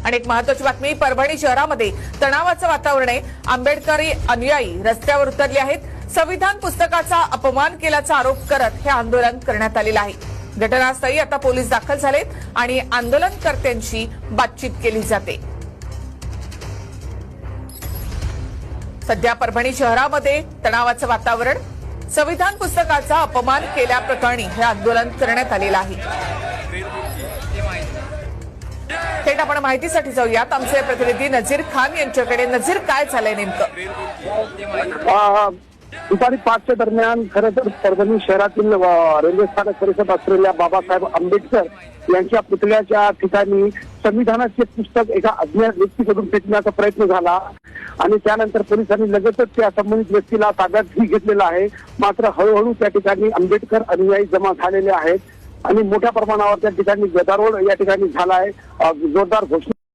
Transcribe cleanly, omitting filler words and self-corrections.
आणि एक महत्त्वाची बातमी, परभणी शहरामध्ये तणावाचं वातावरण आहे। आंबेडकरी अनुयायी रस्त्यावर उतरले आहेत। संविधान पुस्तकाचा अपमान केल्याचा आरोप करत हे आंदोलन करण्यात आलेलं आहे। घटनास्थळी आता पोलीस दाखल झालेत आणि आंदोलनकर्त्यांशी बातचीत केली जाते। सध्या परभणी शहरामध्ये तणावाचं वातावरण, संविधान पुस्तकाचा अपमान केल्याप्रकरणी हे आंदोलन करण्यात आलेलं आहे। थेट आपण माहितीसाठी जाऊयात आमचे प्रतिनिधी नजीर खान यांच्याकडे। नजीर, काय झालंय नेमकं? दुपारी 5च्या दरम्यान खरं तर परभणी शहरातील रेल्वे स्थानक परिसरात असलेल्या बाबासाहेब आंबेडकर यांच्या पुतळ्याच्या ठिकाणी संविधानाचे पुस्तक एका अज्ञात व्यक्तीकडून फेकण्याचा प्रयत्न झाला आणि त्यानंतर पोलिसांनी लगेचच त्या संबंधित व्यक्तीला ताब्यात घेतलेला आहे। मात्र हळूहळू त्या ठिकाणी आंबेडकर अनुयायी जमा झालेले आहेत आणि मोठ्या प्रमाणावर त्या ठिकाणी गदारोळ या ठिकाणी झाला आहे। जोरदार घोषणा